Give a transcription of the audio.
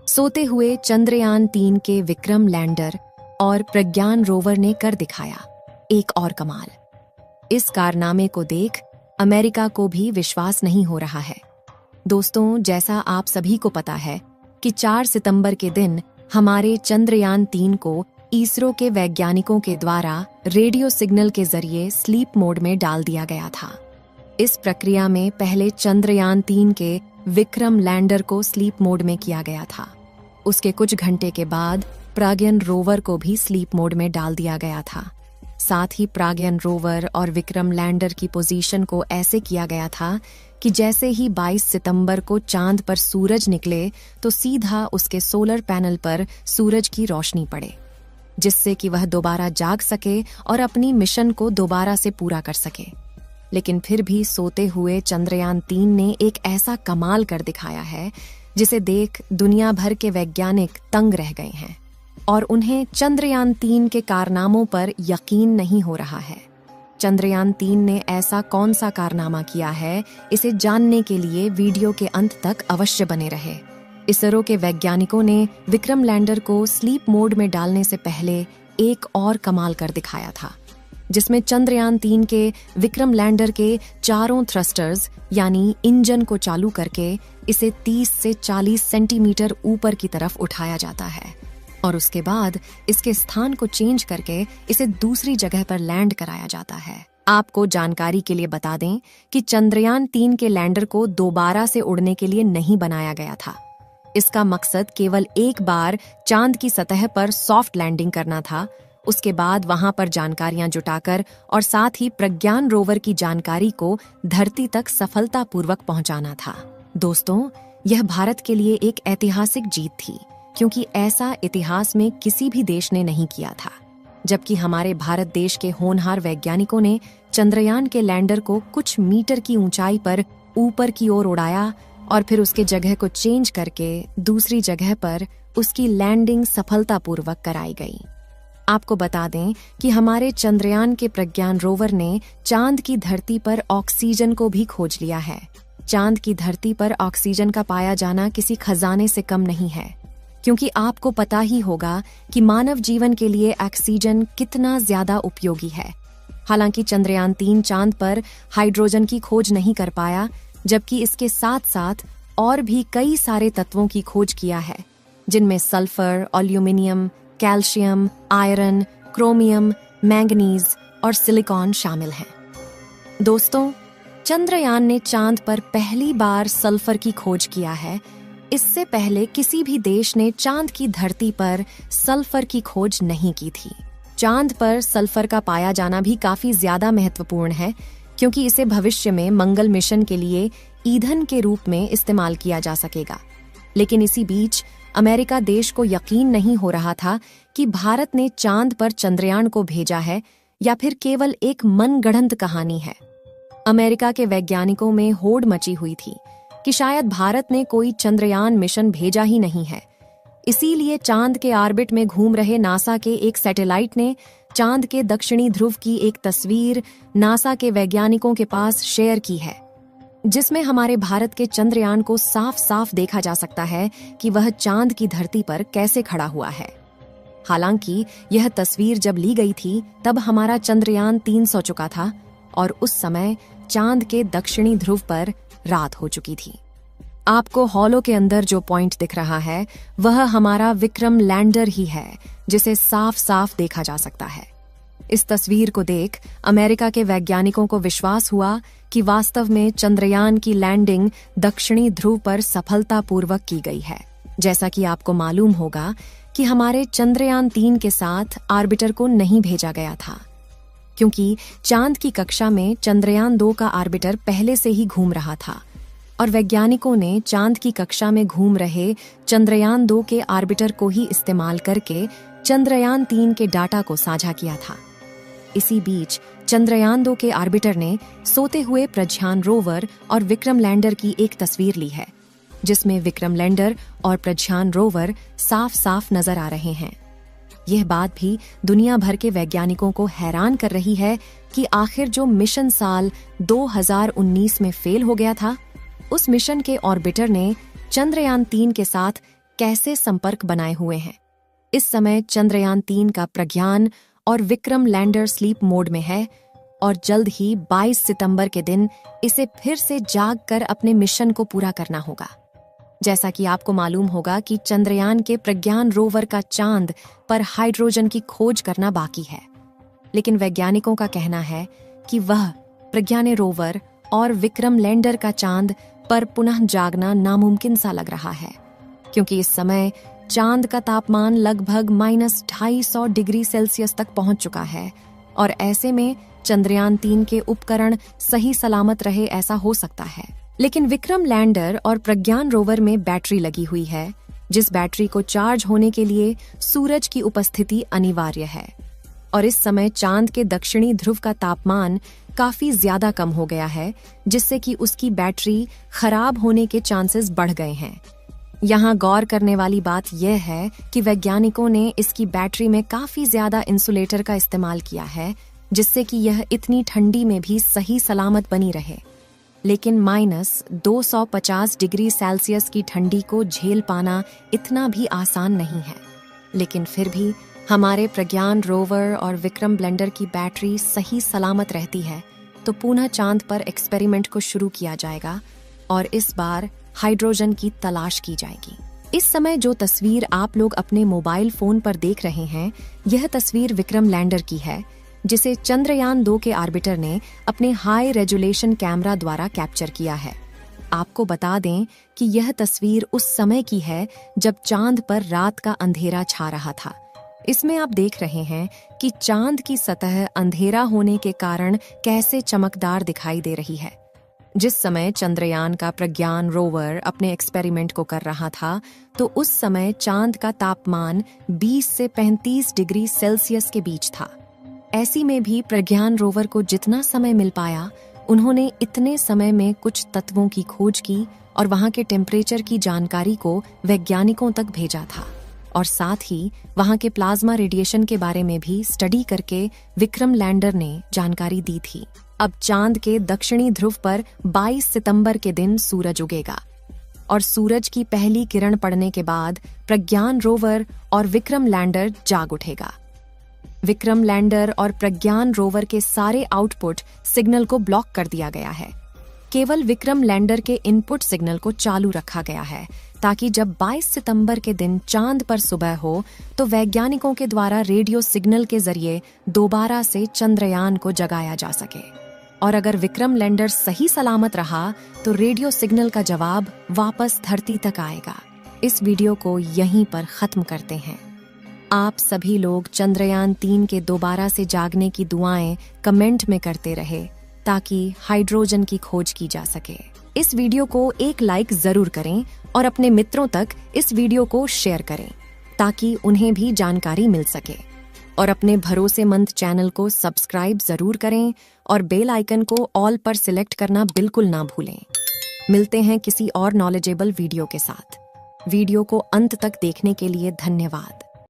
सोते हुए चंद्रयान-3 के विक्रम लैंडर और प्रज्ञान रोवर ने कर दिखाया एक और कमाल। इस कारनामे को देख अमेरिका को भी विश्वास नहीं हो रहा है। दोस्तों, जैसा आप सभी को पता है कि 4 सितंबर के दिन हमारे चंद्रयान-3 को इसरो के वैज्ञानिकों के द्वारा रेडियो सिग्नल के जरिए स्लीप मोड में डाल दिया गया था। इस प्रक्रिया में पहले चंद्रयान-3 के विक्रम लैंडर को स्लीप मोड में किया गया था। उसके कुछ घंटे के बाद प्रज्ञान रोवर को भी स्लीप मोड में डाल दिया गया था। साथ ही प्रज्ञान रोवर और विक्रम लैंडर की पोजीशन को ऐसे किया गया था कि जैसे ही 22 सितंबर को चांद पर सूरज निकले तो सीधा उसके सोलर पैनल पर सूरज की रोशनी पड़े, जिससे कि वह दोबारा जाग सके और अपनी मिशन को दोबारा से पूरा कर सके। लेकिन फिर भी सोते हुए चंद्रयान-3 ने एक ऐसा कमाल कर दिखाया है जिसे देख दुनिया भर के वैज्ञानिक तंग रह गए हैं और उन्हें चंद्रयान-3 के कारनामों पर यकीन नहीं हो रहा है। चंद्रयान-3 ने ऐसा कौन सा कारनामा किया है, इसे जानने के लिए वीडियो के अंत तक अवश्य बने रहे। इसरो के वैज्ञानिकों ने विक्रम लैंडर को स्लीप मोड में डालने से पहले एक और कमाल कर दिखाया था, जिसमें चंद्रयान-3 के विक्रम लैंडर के चारों थ्रस्टर्स यानी इंजन को चालू करके इसे 30 से 40 सेंटीमीटर ऊपर की तरफ उठाया जाता है और उसके बाद इसके स्थान को चेंज करके इसे दूसरी जगह पर लैंड कराया जाता है। आपको जानकारी के लिए बता दें कि चंद्रयान-3 के लैंडर को दोबारा से उड़ने के लिए नहीं बनाया गया था। इसका मकसद केवल एक बार चांद की सतह पर सॉफ्ट लैंडिंग करना था, उसके बाद वहां पर जानकारियां जुटाकर और साथ ही प्रज्ञान रोवर की जानकारी को धरती तक सफलतापूर्वक पहुंचाना था। दोस्तों, यह भारत के लिए एक ऐतिहासिक जीत थी, क्योंकि ऐसा इतिहास में किसी भी देश ने नहीं किया था। जबकि हमारे भारत देश के होनहार वैज्ञानिकों ने चंद्रयान के लैंडर को कुछ मीटर की ऊंचाई पर ऊपर की ओर उड़ाया और फिर उसके जगह को चेंज करके दूसरी जगह पर उसकी लैंडिंग सफलतापूर्वक कराई गई। आपको बता दें कि हमारे चंद्रयान के प्रज्ञान रोवर ने चांद की धरती पर ऑक्सीजन को भी खोज लिया है। चांद की धरती पर ऑक्सीजन का पाया जाना किसी खजाने से कम नहीं है, क्योंकि आपको पता ही होगा कि मानव जीवन के लिए ऑक्सीजन कितना ज्यादा उपयोगी है। हालांकि चंद्रयान-3 चांद पर हाइड्रोजन की खोज नहीं कर पाया, जबकि इसके साथ साथ और भी कई सारे तत्वों की खोज किया है, जिनमें sulphur, aluminium, calcium, iron, chromium, manganese और सिलिकॉन शामिल हैं। दोस्तों, चंद्रयान ने चांद पर पहली बार सल्फर की खोज किया है। इससे पहले किसी भी देश ने चांद की धरती पर सल्फर की खोज नहीं की थी। चांद पर सल्फर का पाया जाना भी काफी ज्यादा महत्वपूर्ण है, क्योंकि इसे भविष्य में मंगल मिशन के लिए ईंधन के रूप में इस्तेमाल किया जा सकेगा। लेकिन इसी बीच अमेरिका देश को यकीन नहीं हो रहा था कि भारत ने चांद पर चंद्रयान को भेजा है या फिर केवल एक मनगढ़ंत कहानी है। अमेरिका के वैज्ञानिकों में होड़ मची हुई थी कि शायद भारत ने कोई चंद्रयान मिशन भेजा ही नहीं है। इसीलिए चांद के ऑर्बिट में घूम रहे नासा के एक सैटेलाइट ने चांद के दक्षिणी ध्रुव की एक तस्वीर नासा के वैज्ञानिकों के पास शेयर की है, जिसमें हमारे भारत के चंद्रयान को साफ साफ देखा जा सकता है कि वह चांद की धरती पर कैसे खड़ा हुआ है। हालांकि यह तस्वीर जब ली गई थी तब हमारा चंद्रयान 3 सो चुका था और उस समय चांद के दक्षिणी ध्रुव पर रात हो चुकी थी। आपको हॉलो के अंदर जो पॉइंट दिख रहा है वह हमारा विक्रम लैंडर ही है, जिसे साफ साफ देखा जा सकता है। इस तस्वीर को देख अमेरिका के वैज्ञानिकों को विश्वास हुआ कि वास्तव में चंद्रयान की लैंडिंग दक्षिणी ध्रुव पर सफलतापूर्वक की गई है। जैसा कि आपको मालूम होगा कि हमारे चंद्रयान-3 के साथ ऑर्बिटर को नहीं भेजा गया था, क्योंकि चांद की कक्षा में चंद्रयान-2 का ऑर्बिटर पहले से ही घूम रहा था और वैज्ञानिकों ने चांद की कक्षा में घूम रहे चंद्रयान-2 के ऑर्बिटर को ही इस्तेमाल करके चंद्रयान-3 के डाटा को साझा किया था। इसी बीच चंद्रयान-2 के ऑर्बिटर ने सोते हुए प्रज्ञान रोवर और विक्रम लैंडर की एक तस्वीर ली है, जिसमें विक्रम लैंडर और प्रज्ञान रोवर साफ साफ नजर आ रहे हैं। यह बात भी दुनिया भर के वैज्ञानिकों को हैरान कर रही है कि आखिर जो मिशन साल 2019 में फेल हो गया था, उस मिशन के ऑर्बिटर ने चंद्रयान-3 के साथ कैसे संपर्क बनाए हुए हैं। इस समय चंद्रयान 3 का प्रज्ञान और विक्रम लैंडर स्लीप मोड में है और जल्द ही 22 सितंबर के दिन इसे फिर से जाग कर अपने मिशन को पूरा करना होगा। जैसा कि आपको मालूम होगा कि चंद्रयान के प्रज्ञान रोवर का चांद पर हाइड्रोजन की खोज करना बाकी है, लेकिन वैज्ञानिकों का कहना है कि वह प्रज्ञान रोवर और विक्रम लैंडर का चांद पर पुनः जागना नामुमकिन सा लग रहा है, क्योंकि इस समय चांद का तापमान लगभग -250 डिग्री सेल्सियस तक पहुंच चुका है और ऐसे में चंद्रयान 3 के उपकरण सही सलामत रहे ऐसा हो सकता है। लेकिन विक्रम लैंडर और प्रज्ञान रोवर में बैटरी लगी हुई है, जिस बैटरी को चार्ज होने के लिए सूरज की उपस्थिति अनिवार्य है और इस समय चांद के दक्षिणी ध्रुव का तापमान काफी ज्यादा कम हो गया है, जिससे कि उसकी बैटरी खराब होने के चांसेस बढ़ गए हैं। यहाँ गौर करने वाली बात यह है कि वैज्ञानिकों ने इसकी बैटरी में काफी ज्यादा इंसुलेटर का इस्तेमाल किया है, जिससे कि यह इतनी ठंडी में भी सही सलामत बनी रहे। लेकिन -250 डिग्री सेल्सियस की ठंडी को झेल पाना इतना भी आसान नहीं है। लेकिन फिर भी हमारे प्रज्ञान रोवर और विक्रम लैंडर की बैटरी सही सलामत रहती है तो पुनः चांद पर एक्सपेरिमेंट को शुरू किया जाएगा और इस बार हाइड्रोजन की तलाश की जाएगी। इस समय जो तस्वीर आप लोग अपने मोबाइल फोन पर देख रहे हैं, यह तस्वीर विक्रम लैंडर की है, जिसे चंद्रयान 2 के आर्बिटर ने अपने हाई रेजोल्यूशन कैमरा द्वारा कैप्चर किया है। आपको बता दें कि यह तस्वीर उस समय की है जब चांद पर रात का अंधेरा छा रहा था। इसमें आप देख रहे हैं कि चांद की सतह अंधेरा होने के कारण कैसे चमकदार दिखाई दे रही है। जिस समय चंद्रयान का प्रज्ञान रोवर अपने एक्सपेरिमेंट को कर रहा था, तो उस समय चांद का तापमान 20 से 35 डिग्री सेल्सियस के बीच था। ऐसी में भी प्रज्ञान रोवर को जितना समय मिल पाया, उन्होंने इतने समय में कुछ तत्वों की खोज की और वहां के टेम्परेचर की जानकारी को वैज्ञानिकों तक भेजा था और साथ ही वहां के प्लाज्मा रेडिएशन के बारे में भी स्टडी करके विक्रम लैंडर ने जानकारी दी थी। अब चांद के दक्षिणी ध्रुव पर 22 सितंबर के दिन सूरज उगेगा और सूरज की पहली किरण पड़ने के बाद प्रज्ञान रोवर और विक्रम लैंडर जाग उठेगा। विक्रम लैंडर और प्रज्ञान रोवर के सारे आउटपुट सिग्नल को ब्लॉक कर दिया गया है। केवल विक्रम लैंडर के इनपुट सिग्नल को चालू रखा गया है, ताकि जब 22 सितंबर के दिन चांद पर सुबह हो तो वैज्ञानिकों के द्वारा रेडियो सिग्नल के जरिए दोबारा से चंद्रयान को जगाया जा सके। और अगर विक्रम लैंडर सही सलामत रहा तो रेडियो सिग्नल का जवाब वापस धरती तक आएगा। इस वीडियो को यहीं पर खत्म करते हैं। आप सभी लोग चंद्रयान 3 के दोबारा से जागने की दुआएं कमेंट में करते रहे ताकि हाइड्रोजन की खोज की जा सके। इस वीडियो को एक लाइक जरूर करें और अपने मित्रों तक इस वीडियो को शेयर करें ताकि उन्हें भी जानकारी मिल सके। और अपने भरोसेमंद चैनल को सब्सक्राइब जरूर करें और बेल आइकन को ऑल पर सिलेक्ट करना बिल्कुल ना भूलें। मिलते हैं किसी और नॉलेजेबल वीडियो के साथ। वीडियो को अंत तक देखने के लिए धन्यवाद।